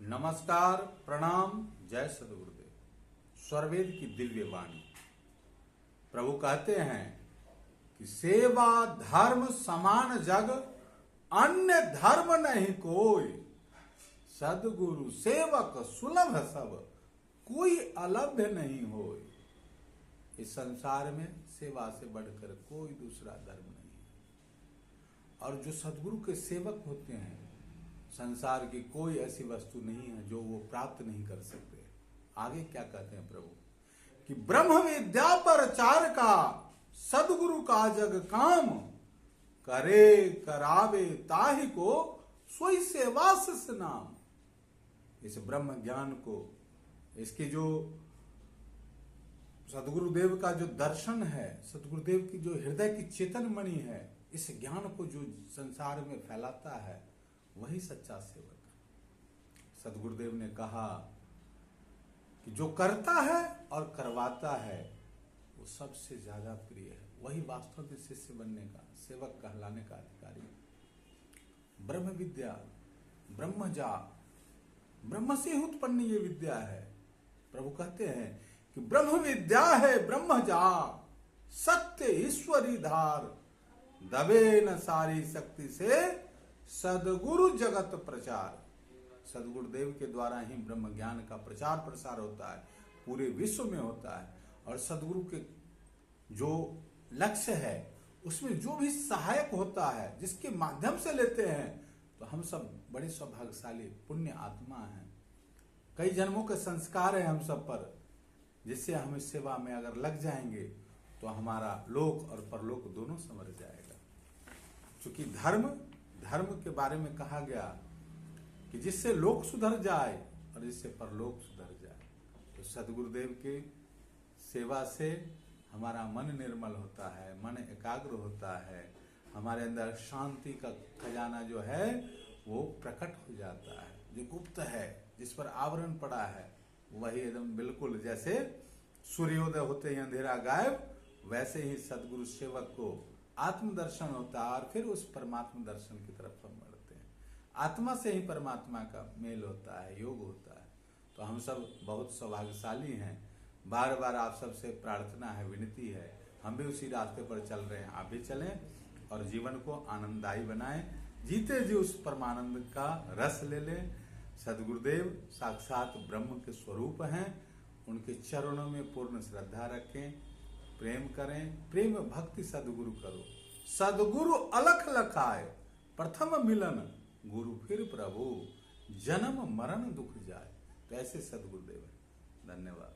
नमस्कार, प्रणाम, जय सदगुरुदेव। स्वरवेद की दिव्य वाणी। प्रभु कहते हैं कि सेवा धर्म समान जग, अन्य धर्म नहीं कोई। सदगुरु सेवक सुलभ सब, कोई अलभ्य नहीं होय। इस संसार में सेवा से बढ़कर कोई दूसरा धर्म नहीं है। और जो सदगुरु के सेवक होते हैं, संसार की कोई ऐसी वस्तु नहीं है जो वो प्राप्त नहीं कर सकते। आगे क्या कहते हैं प्रभु कि ब्रह्म विद्या प्रचार का सदगुरु का जग काम, करे करावे ताहि को सोई सेवा सस नाम। इस ब्रह्म ज्ञान को, इसकी जो सदगुरुदेव का जो दर्शन है, सदगुरुदेव की जो हृदय की चेतन मणि है, इस ज्ञान को जो संसार में फैलाता है, वही सच्चा सेवक है। सदगुरुदेव ने कहा कि जो करता है और करवाता है वो सबसे ज्यादा प्रिय है, वही वास्तव में शिष्य बनने का, सेवक कहलाने का अधिकारी है। ब्रह्म विद्या, ब्रह्मजा, ब्रह्म से ही उत्पन्न ये विद्या है। प्रभु कहते हैं कि ब्रह्म विद्या है ब्रह्मजा, सत्य ईश्वरी धार, दबे न सारी शक्ति से सदगुरु जगत प्रचार। सदगुरुदेव के द्वारा ही ब्रह्म ज्ञान का प्रचार प्रसार होता है, पूरे विश्व में होता है। और सदगुरु के जो लक्ष्य है उसमें जो भी सहायक होता है, जिसके माध्यम से लेते हैं, तो हम सब बड़े सौभाग्यशाली पुण्य आत्मा हैं। कई जन्मों के संस्कार है हम सब पर, जिससे हम इस सेवा में अगर लग जाएंगे तो हमारा लोक और परलोक दोनों संवर जाएगा। क्योंकि धर्म के बारे में कहा गया कि जिससे लोक सुधर जाए और जिससे परलोक सुधर जाए। तो सदगुरुदेव के सेवा से हमारा मन निर्मल होता है, मन एकाग्र होता है, हमारे अंदर शांति का खजाना जो है वो प्रकट हो जाता है। जो गुप्त है, जिस पर आवरण पड़ा है, वही एकदम बिल्कुल जैसे सूर्योदय होते ही अंधेरा गायब, वैसे ही सदगुरु सेवक को आत्मदर्शन होता है और फिर उस परमात्मा दर्शन की तरफ हम बढ़ते हैं। आत्मा से ही परमात्मा का मेल होता है, योग होता है। तो हम सब बहुत सौभाग्यशाली हैं। बार बार आप सबसे प्रार्थना है, विनती है, हम भी उसी रास्ते पर चल रहे हैं, आप भी चलें और जीवन को आनंददायी बनाएं। जीते जी उस परमानंद का रस ले लें। सदगुरुदेव साक्षात ब्रह्म के स्वरूप हैं, उनके चरणों में पूर्ण श्रद्धा रखें, प्रेम करें, प्रेम भक्ति सदगुरु करो। सदगुरु अलख लखाए, प्रथम मिलन गुरु फिर प्रभु, जन्म मरण दुख जाए। तो ऐसे सदगुरुदेव है। धन्यवाद।